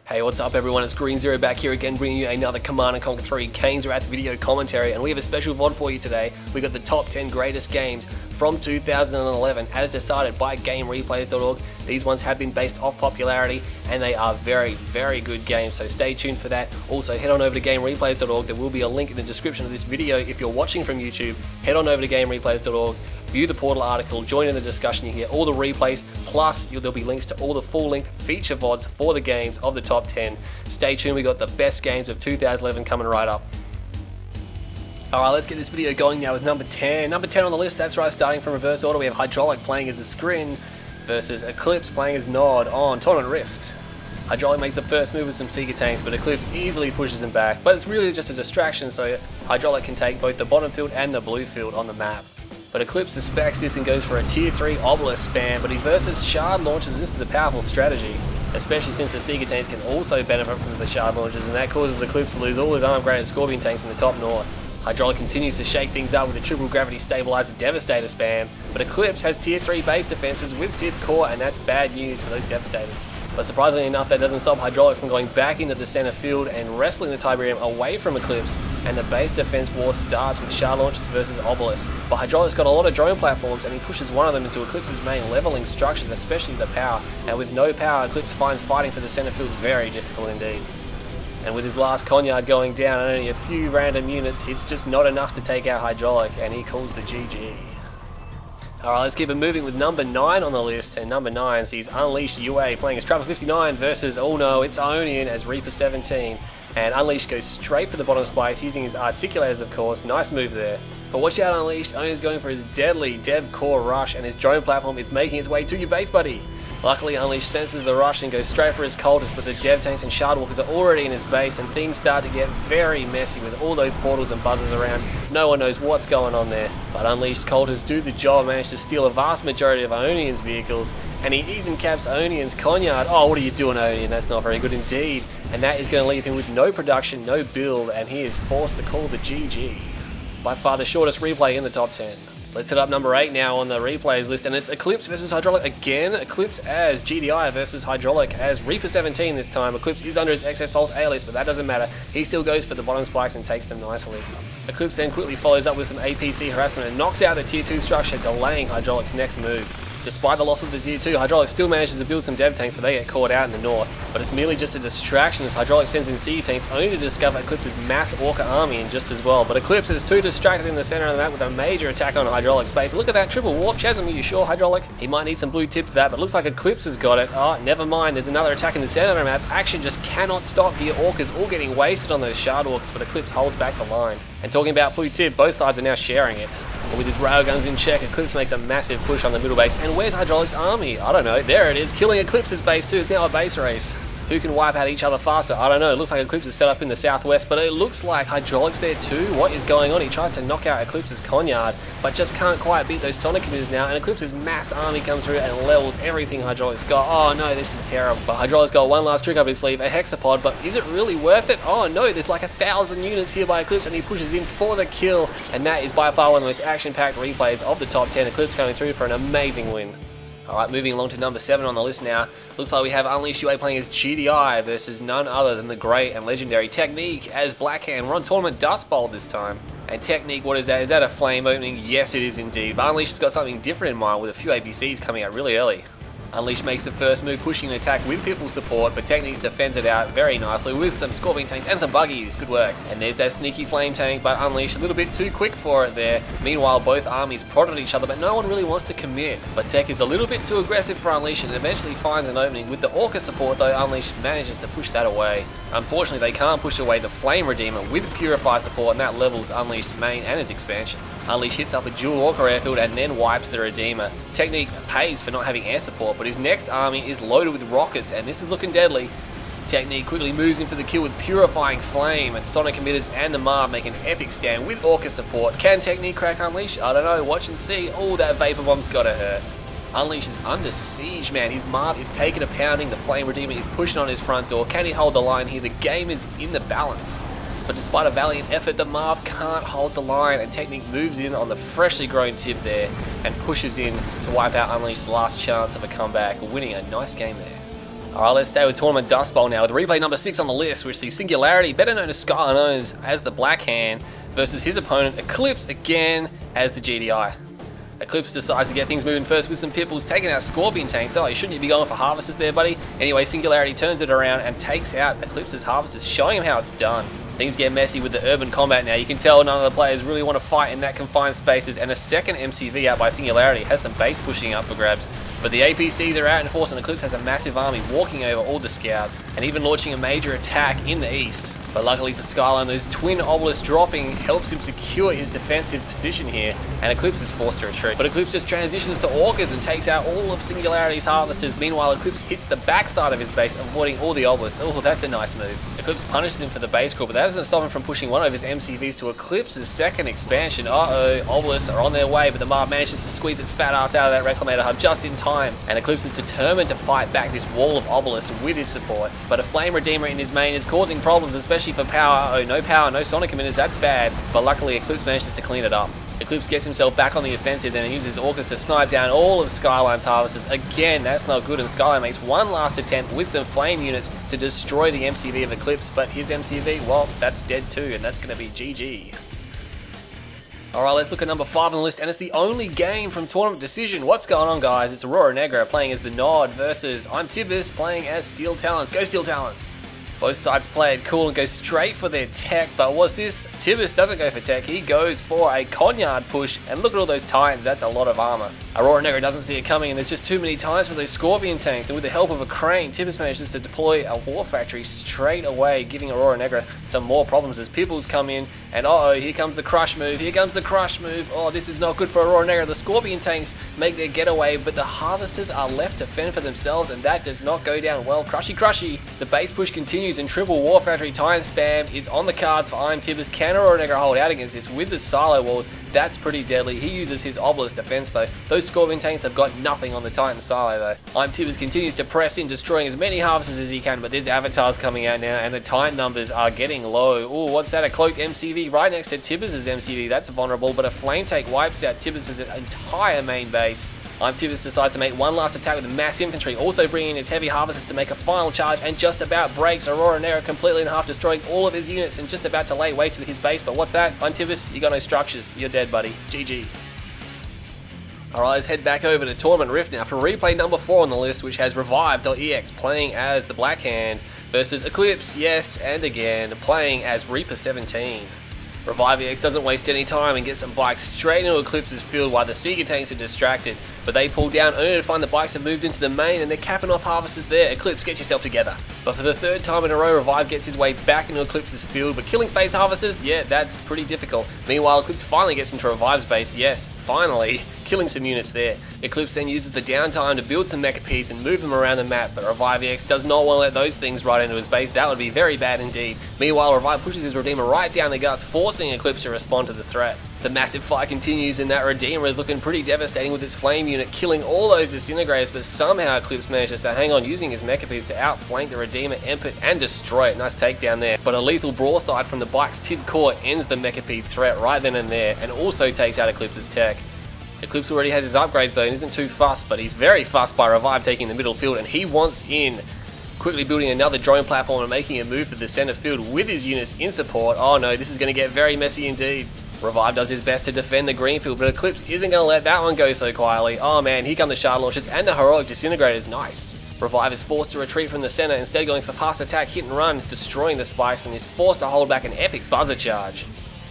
Hey, what's up everyone, it's Green Zero back here again bringing you another Command & Conquer 3 Kane's Wrath video commentary, and we have a special VOD for you today. We got the top 10 greatest games from 2011 as decided by GameReplays.org. These ones have been based off popularity and they are very, very good games, so stay tuned for that. Also head on over to GameReplays.org, there will be a link in the description of this video. If you're watching from YouTube, head on over to GameReplays.org, view the portal article, join in the discussion, you hear all the replays, plus there'll be links to all the full-length feature VODs for the games of the top 10. Stay tuned, we got the best games of 2011 coming right up. Alright, let's get this video going now with number 10. Number 10 on the list, that's right, starting from reverse order, we have Hydraulic playing as a Scrin versus Eclipse playing as Nod on Tournament Rift. Hydraulic makes the first move with some Seeker tanks, but Eclipse easily pushes him back, but it's really just a distraction, so Hydraulic can take both the bottom field and the blue field on the map. But Eclipse suspects this and goes for a tier 3 obelisk spam, but he's versus shard launches. This is a powerful strategy, especially since the Seeker tanks can also benefit from the shard launches, and that causes Eclipse to lose all his arm graded Scorpion tanks in the top north. Hydraulic continues to shake things up with a triple gravity stabilizer Devastator spam, but Eclipse has tier 3 base defenses with tip core, and that's bad news for those Devastators. But surprisingly enough, that doesn't stop Hydraulic from going back into the center field and wrestling the Tiberium away from Eclipse, and the base defense war starts with shard launches versus Obelisk. But Hydraulic's got a lot of drone platforms and he pushes one of them into Eclipse's main leveling structures, especially the power, and with no power, Eclipse finds fighting for the center field very difficult indeed. And with his last Conyard going down and only a few random units, it's just not enough to take out Hydraulic, and he calls the GG. Alright, let's keep it moving with number 9 on the list, and number 9 sees Unleashed UA playing as Travel 59 versus, oh no, it's Ionian as Reaper 17. And Unleashed goes straight for the bottom spikes using his articulators, of course. Nice move there. But watch out, Unleashed. Ionian's going for his deadly Dev Core Rush, and his drone platform is making its way to your base, buddy. Luckily, Unleashed senses the rush and goes straight for his cultists, but the Dev tanks and Shardwalkers are already in his base, and things start to get very messy with all those portals and buzzers around. No one knows what's going on there. But Unleashed cultists do the job and manage to steal a vast majority of Ionian's vehicles, and he even caps Ionian's Conyard. Oh, what are you doing, Ionian? That's not very good indeed. And that is going to leave him with no production, no build, and he is forced to call the GG. By far the shortest replay in the top 10. Let's hit up number 8 now on the replays list, and it's Eclipse versus Hydraulic again. Eclipse as GDI versus Hydraulic as Reaper 17 this time. Eclipse is under his XS Pulse A-list, but that doesn't matter. He still goes for the bottom spikes and takes them nicely. Eclipse then quickly follows up with some APC harassment and knocks out the tier 2 structure, delaying Hydraulic's next move. Despite the loss of the tier 2, Hydraulic still manages to build some dev tanks, but they get caught out in the north. But it's merely just a distraction as Hydraulic sends in Seeker tanks, only to discover Eclipse's mass Orca army in just as well. But Eclipse is too distracted in the center of the map with a major attack on Hydraulic's base. Look at that triple warp chasm, are you sure, Hydraulic? He might need some blue tip for that, but looks like Eclipse has got it. Oh, never mind, there's another attack in the center of the map. Action just cannot stop here. Orcas all getting wasted on those Shardwalkers, but Eclipse holds back the line. And talking about blue tip, both sides are now sharing it. But with his railguns in check, Eclipse makes a massive push on the middle base. And where's Hydraulic's army? I don't know. There it is. Killing Eclipse's base too. It's now a base race. Who can wipe out each other faster? I don't know. It looks like Eclipse is set up in the southwest, but it looks like Hydraulic's there too. What is going on? He tries to knock out Eclipse's Conyard, but just can't quite beat those Sonic emitters now, and Eclipse's mass army comes through and levels everything Hydraulic's got. Oh no, this is terrible. But Hydraulic's got one last trick up his sleeve, a Hexapod, but is it really worth it? Oh no, there's like 1,000 units here by Eclipse, and he pushes in for the kill, and that is by far one of the most action-packed replays of the top 10. Eclipse coming through for an amazing win. Alright, moving along to number 7 on the list now. Looks like we have Unleashed UA playing as GDI versus none other than the great and legendary Technique as Blackhand. We're on Tournament Dust Bowl this time. And Technique, what is that? Is that a flame opening? Yes, it is indeed. But Unleashed has got something different in mind with a few APCs coming out really early. Unleashed makes the first move, pushing an attack with Pitbull support, but Technique defends it out very nicely with some Scorpion tanks and some buggies. Good work. And there's that sneaky flame tank, but Unleashed a little bit too quick for it there. Meanwhile, both armies prodded each other, but no one really wants to commit. But Tech is a little bit too aggressive for Unleashed and eventually finds an opening. With the Orca support though, Unleashed manages to push that away. Unfortunately, they can't push away the Flame Redeemer with Purify support, and that levels Unleashed's main and its expansion. Unleashed hits up a dual Orca airfield and then wipes the Redeemer. Technique pays for not having air support, but his next army is loaded with rockets, and this is looking deadly. Technique quickly moves in for the kill with Purifying Flame, and Sonic Emitters and the Marv make an epic stand with Orca support. Can Technique crack Unleashed? I don't know, watch and see. Oh, that Vapor Bomb's gotta hurt. Unleashed is under siege, man. His Marv is taking a pounding, the Flame Redeemer is pushing on his front door. Can he hold the line here? The game is in the balance. But despite a valiant effort, the Marv can't hold the line, and Technique moves in on the freshly grown tip there and pushes in to wipe out Unleashed's last chance of a comeback, winning a nice game there. Alright, let's stay with Tournament Dust Bowl now with replay number 6 on the list, which sees Singularity, better known as Sky Unknowns, as the Black Hand, versus his opponent Eclipse again as the GDI. Eclipse decides to get things moving first with some Pipples, taking out Scorpion tanks. Oh, shouldn't you be going for Harvesters there, buddy? Anyway, Singularity turns it around and takes out Eclipse's Harvesters, showing him how it's done. Things get messy with the urban combat now. You can tell none of the players really want to fight in that confined spaces, and a second MCV out by Singularity has some base pushing up for grabs. But the APCs are out in force, and Eclipse has a massive army walking over all the scouts, and even launching a major attack in the east. But luckily for Skyline, those twin obelisks dropping helps him secure his defensive position here, and Eclipse is forced to retreat. But Eclipse just transitions to Orcas and takes out all of Singularity's Harvesters. Meanwhile, Eclipse hits the backside of his base, avoiding all the obelisks. Oh, that's a nice move. Eclipse punishes him for the base crawl, but that doesn't stop him from pushing one of his MCVs to Eclipse's second expansion. Uh-oh, obelisks are on their way, but the Marv manages to squeeze its fat ass out of that Reclamator hub just in time. And Eclipse is determined to fight back this wall of obelisks with his support. But a Flame Redeemer in his main is causing problems, especially for power. Uh-oh, no power, no Sonic emitters, that's bad. But luckily, Eclipse manages to clean it up. Eclipse gets himself back on the offensive, then uses Orcas to snipe down all of Skyline's Harvesters. Again, that's not good, and Skyline makes one last attempt with some flame units to destroy the MCV of Eclipse, but his MCV, well, that's dead too, and that's going to be GG. Alright, let's look at number 5 on the list, and it's the only game from Tournament Decision. What's going on, guys? It's Aurora Negra playing as the Nod versus I'm Tibbus playing as Steel Talons. Go Steel Talons! Both sides play it cool and go straight for their tech, but what's this? Tibbus doesn't go for tech, he goes for a Conyard push, and look at all those Titans, that's a lot of armor. Aurora Negra doesn't see it coming, and there's just too many Titans for those Scorpion tanks, and with the help of a crane, Tibbus manages to deploy a War Factory straight away, giving Aurora Negra some more problems as Pipples come in, and uh-oh, here comes the Crush move, here comes the Crush move. Oh, this is not good for Aurora Negra. The Scorpion tanks make their getaway, but the Harvesters are left to fend for themselves, and that does not go down well. Crushy crushy. The base push continues, and triple War Factory Titan spam is on the cards for I'm Tibbus. Can Aurora Negra hold out against this with the silo walls? That's pretty deadly. He uses his obelisk defense though. Those Scorpion tanks have got nothing on the Titan silo though. I'm Tibbus continues to press in, destroying as many Harvesters as he can, but there's avatars coming out now, and the Titan numbers are getting low. Oh, what's that? A cloaked MCV right next to Tibbus' MCV. That's vulnerable, but a flame take wipes out Tibbus' entire main base. I'm Tibbus decides to make one last attack with mass infantry, also bringing in his heavy Harvesters to make a final charge, and just about breaks Aurora Negra completely in half, destroying all of his units and just about to lay waste to his base. But what's that? I'm Tibbus, you got no structures. You're dead, buddy. GG. Alright, let's head back over to Tournament Rift now for replay number 4 on the list, which has Revive.ex playing as the Black Hand versus Eclipse, yes, and again, playing as Reaper 17. Revive.ex doesn't waste any time and gets some bikes straight into Eclipse's field while the Seeker tanks are distracted, but they pull down only to find the bikes have moved into the main and they're capping off Harvesters there. Eclipse, get yourself together. But for the third time in a row, Revive gets his way back into Eclipse's field, but killing face Harvesters, yeah, that's pretty difficult. Meanwhile, Eclipse finally gets into Revive's base, yes, finally, killing some units there. Eclipse then uses the downtime to build some Mechapedes and move them around the map, but Revive.ex does not want to let those things right into his base. That would be very bad indeed. Meanwhile, Revive pushes his Redeemer right down the guts, forcing Eclipse to respond to the threat. The massive fight continues, and that Redeemer is looking pretty devastating with its flame unit killing all those disintegrators, but somehow Eclipse manages to hang on using his Mechapedes to outflank the Redeemer, imp it, and destroy it. Nice takedown there. But a lethal broadside from the bike's Tid Core ends the Mechapede threat right then and there, and also takes out Eclipse's tech. Eclipse already has his upgrades though and isn't too fussed, but he's very fussed by Revive taking the middle field, and he wants in. Quickly building another drone platform and making a move for the center field with his units in support. Oh no, this is going to get very messy indeed. Revive does his best to defend the green field, but Eclipse isn't going to let that one go so quietly. Oh man, here come the shard launchers and the heroic disintegrators. Nice. Revive is forced to retreat from the center, instead going for fast attack, hit and run, destroying the spikes, and is forced to hold back an epic buzzer charge.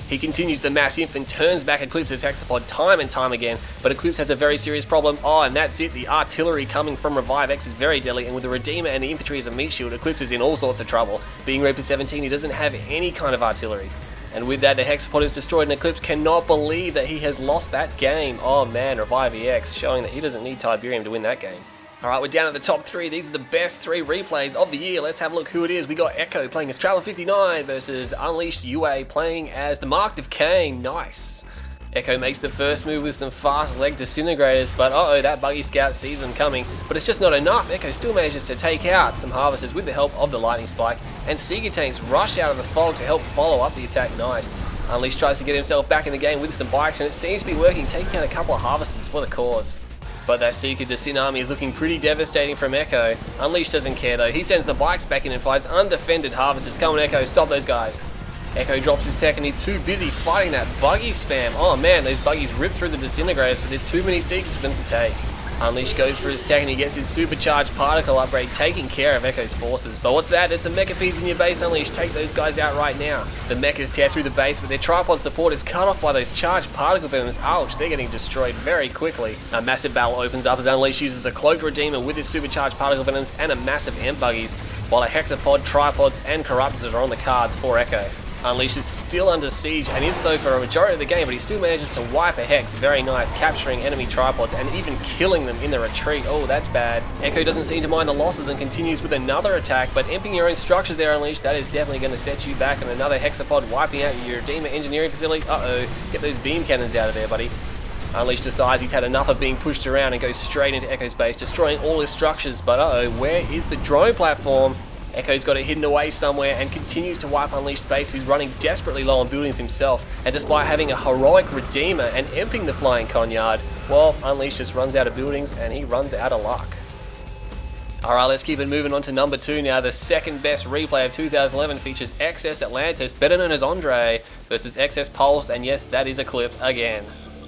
He continues the mass inf and turns back Eclipse's hexapod time and time again, but Eclipse has a very serious problem. Oh, and that's it. The artillery coming from Revive.ex is very deadly, and with the Redeemer and the infantry as a meat shield, Eclipse is in all sorts of trouble. Being Reaper 17, he doesn't have any kind of artillery. And with that, the hexapod is destroyed, and Eclipse cannot believe that he has lost that game. Oh man, Revive.ex showing that he doesn't need Tiberium to win that game. Alright, we're down at the top 3. These are the best 3 replays of the year. Let's have a look who it is. We got Echo playing as Traveler 59 versus Unleashed UA playing as the Marked of Kane. Nice. Echo makes the first move with some fast leg disintegrators, but uh-oh, that buggy scout sees them coming. But it's just not enough. Echo still manages to take out some Harvesters with the help of the Lightning Spike, and Seeker tanks rush out of the fog to help follow up the attack. Nice. Unleashed tries to get himself back in the game with some bikes, and it seems to be working, taking out a couple of Harvesters for the cause. But that Seeker to Sin army is looking pretty devastating from Echo. Unleashed doesn't care though. He sends the bikes back in and fights undefended harvesters. Come on Echo, stop those guys. Echo drops his tech and he's too busy fighting that buggy spam. Oh man, those buggies rip through the disintegrators, but there's too many Seekers for them to take. Unleashed goes for his tech and he gets his supercharged particle upgrade, taking care of Echo's forces. But what's that? There's some mecha peas in your base, Unleashed. Take those guys out right now. The mechas tear through the base, but their tripod support is cut off by those charged particle venoms. Ouch, they're getting destroyed very quickly. A massive battle opens up as Unleashed uses a cloaked Redeemer with his supercharged particle venoms and a massive Ant buggies, while a hexapod, tripods, and corruptors are on the cards for Echo. Unleashed is still under siege and is so for a majority of the game, but he still manages to wipe a hex. Very nice, capturing enemy tripods and even killing them in the retreat. Oh, that's bad. Echo doesn't seem to mind the losses and continues with another attack, but imping your own structures there, Unleashed, that is definitely going to set you back. And another hexapod wiping out your Redeemer engineering facility. Uh-oh, get those beam cannons out of there, buddy. Unleashed decides he's had enough of being pushed around and goes straight into Echo's base, destroying all his structures. But uh-oh, where is the drone platform? Echo's got it hidden away somewhere and continues to wipe Unleashed base, who's running desperately low on buildings himself. And despite having a heroic Redeemer and imping the flying Conyard, well, Unleashed just runs out of buildings and he runs out of luck. Alright, let's keep it moving on to number 2 now. The second best replay of 2011 features XS Atlantis, better known as Andre, versus XS Pulse, and yes, that is Eclipse again.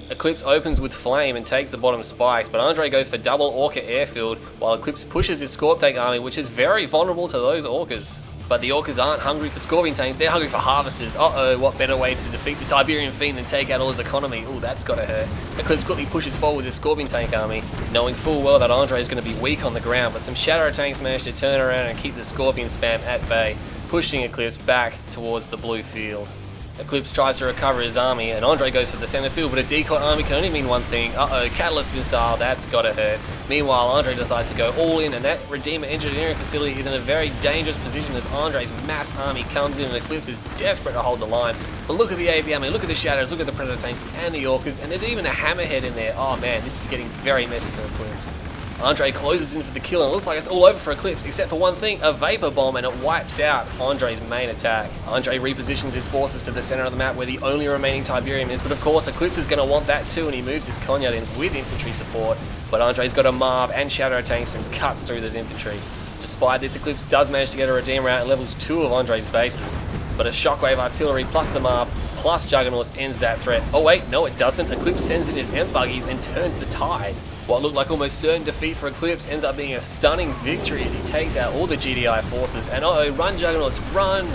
Eclipse opens with Flame and takes the bottom spikes, but Andre goes for double Orca airfield, while Eclipse pushes his Scorp Tank army, which is very vulnerable to those Orcas. But the Orcas aren't hungry for Scorpion Tanks, they're hungry for Harvesters. Uh-oh, what better way to defeat the Tiberian Fiend than take out all his economy? Ooh, that's gotta hurt. Eclipse quickly pushes forward with his Scorpion Tank army, knowing full well that Andre is going to be weak on the ground, but some Shadow Tanks manage to turn around and keep the Scorpion spam at bay, pushing Eclipse back towards the blue field. Eclipse tries to recover his army, and Andre goes for the center field, but a decoy army can only mean one thing. Uh-oh, Catalyst Missile, that's gotta hurt. Meanwhile, Andre decides to go all in, and that Redeemer engineering facility is in a very dangerous position as Andre's mass army comes in, and Eclipse is desperate to hold the line. But look at the AV army, look at the Shadows, look at the Predator Tanks and the Orcas, and there's even a Hammerhead in there. Oh man, this is getting very messy for Eclipse. Andre closes in for the kill and it looks like it's all over for Eclipse, except for one thing, a Vapor Bomb, and it wipes out Andre's main attack. Andre repositions his forces to the center of the map where the only remaining Tiberium is, but of course Eclipse is going to want that too, and he moves his Conyard in with infantry support, but Andre's got a Marv and Shadow Tanks and cuts through those infantry. Despite this, Eclipse does manage to get a Redeemer out and levels 2 of Andre's bases, but a Shockwave Artillery plus the Marv plus Juggernauts ends that threat. Oh wait, no it doesn't. Eclipse sends in his Ant buggies and turns the tide. What looked like almost certain defeat for Eclipse ends up being a stunning victory as he takes out all the GDI forces. And uh-oh, run Juggernauts, run!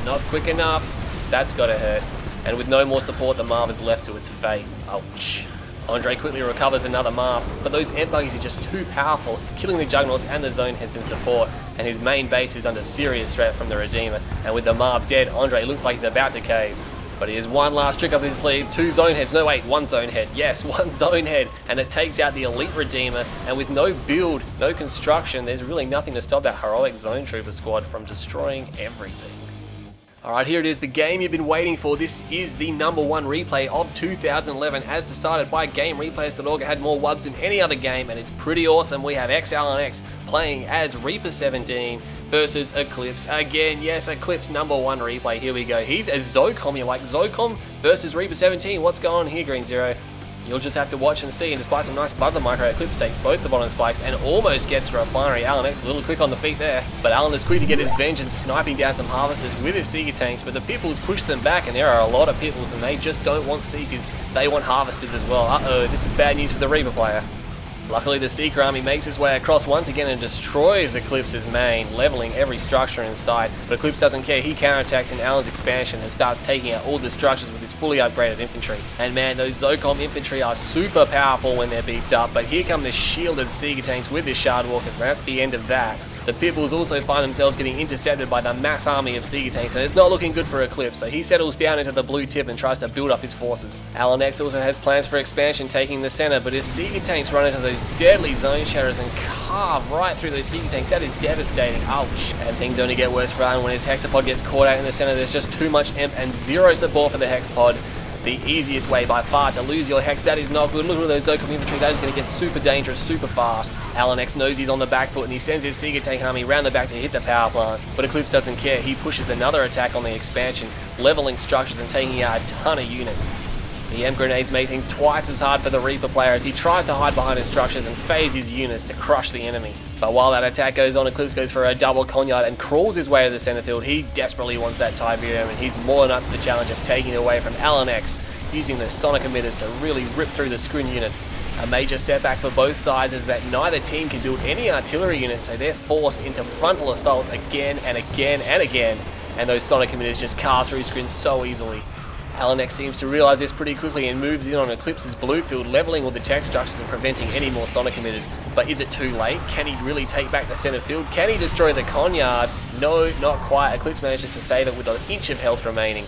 Not quick enough. That's gotta hurt. And with no more support, the Marv is left to its fate. Ouch. Andre quickly recovers another Marv, but those Ant buggies are just too powerful, killing the Juggernauts and the Zone Heads in support, and his main base is under serious threat from the Redeemer. And with the Marv dead, Andre looks like he's about to cave. But he has one last trick up his sleeve, 2 Zone Heads, no wait, 1 Zone Head, yes, 1 Zone Head, and it takes out the Elite Redeemer, and with no build, no construction, there's really nothing to stop that heroic Zone Trooper squad from destroying everything. Alright, here it is, the game you've been waiting for. This is the number 1 replay of 2011 as decided by GameReplays.org. It had more wubs than any other game and it's pretty awesome. We have XLNX playing as Reaper 17 versus Eclipse again. Yes, Eclipse number 1 replay, here we go. He's a Zocom, you're like Zocom versus Reaper 17. What's going on here, Green Zero? You'll just have to watch and see, and despite some nice buzzer micro, Eclipse takes both the bottom spikes and almost gets a Refinery. Alan X a little quick on the feet there, but Alan is quick to get his vengeance, sniping down some Harvesters with his Seeker tanks, but the Pipples push them back, and there are a lot of Pipples, and they just don't want Seekers, they want Harvesters as well. Uh-oh, this is bad news for the Reaper player. Luckily, the Seeker army makes its way across once again and destroys Eclipse's main, leveling every structure in sight. But Eclipse doesn't care, he counterattacks in Alan's expansion and starts taking out all the structures with his fully upgraded infantry. And man, those Zocom infantry are super powerful when they're beefed up, but here come the shielded Seeker tanks with the Shard Walkers, and that's the end of that. The Pipples also find themselves getting intercepted by the mass army of Seeker tanks, and it's not looking good for Eclipse, so he settles down into the blue tip and tries to build up his forces. Alan X also has plans for expansion, taking the center, but his Seeker tanks run into those deadly zone shadows and carve right through those Seeker tanks. That is devastating. Ouch. And things only get worse for Alan when his Hexapod gets caught out in the center. There's just too much imp and zero support for the Hexapod. The easiest way by far to lose your Hex. That is not good. Look at those Zocom infantry. That is going to get super dangerous, super fast. Alan X knows he's on the back foot and he sends his Seeker tank army round the back to hit the power plants. But Eclipse doesn't care. He pushes another attack on the expansion, leveling structures and taking out a ton of units. The EM grenades make things twice as hard for the Reaper player as he tries to hide behind his structures and phase his units to crush the enemy. But while that attack goes on, Eclipse goes for a double Conyard and crawls his way to the center field. He desperately wants that Tiberium, and he's more than up to the challenge of taking it away from Alan X, using the sonic emitters to really rip through the screen units. A major setback for both sides is that neither team can build any artillery units, so they're forced into frontal assaults again and again and again, and those sonic emitters just carve through screens so easily. Alan X seems to realise this pretty quickly and moves in on Eclipse's blue field, levelling all the tech structures and preventing any more sonic emitters. But is it too late? Can he really take back the centre field? Can he destroy the Conyard? No, not quite. Eclipse manages to save it with an inch of health remaining.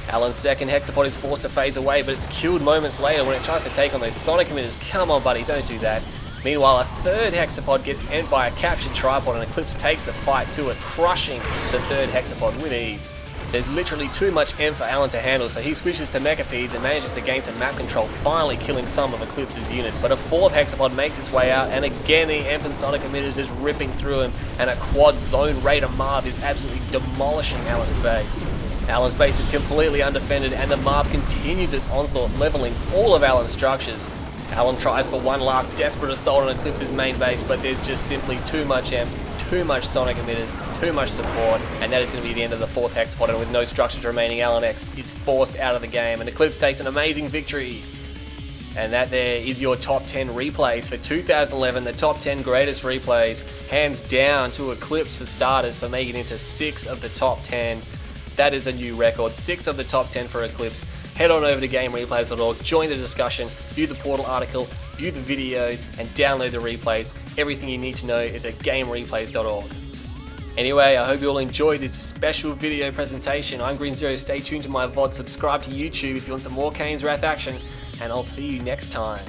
Alan's second hexapod is forced to phase away, but it's killed moments later when it tries to take on those sonic emitters. Come on, buddy, don't do that. Meanwhile, a third hexapod gets end by a captured tripod, and Eclipse takes the fight to it, crushing the third hexapod with ease. There's literally too much M for Alan to handle, so he switches to Mechapedes and manages to gain some map control, finally killing some of Eclipse's units. But a fourth hexapod makes its way out, and again the M and Sonic emitters is ripping through him, and a quad zone Raider Marv is absolutely demolishing Alan's base. Alan's base is completely undefended, and the Marv continues its onslaught, leveling all of Alan's structures. Alan tries for one last desperate assault on Eclipse's main base, but there's just simply too much M, too much sonic emitters, too much support, and that is going to be the end of the fourth hexapod, and with no structures remaining, Alan X is forced out of the game, and Eclipse takes an amazing victory. And that there is your top 10 replays for 2011, the top 10 greatest replays, hands down to Eclipse for starters for making it into 6 of the top 10. That is a new record, 6 of the top 10 for Eclipse. Head on over to GameReplays.org, join the discussion, view the portal article, view the videos, and download the replays. Everything you need to know is at GameReplays.org. Anyway, I hope you all enjoyed this special video presentation. I'm Green Zero, stay tuned to my VOD, subscribe to YouTube if you want some more Kane's Wrath action, and I'll see you next time.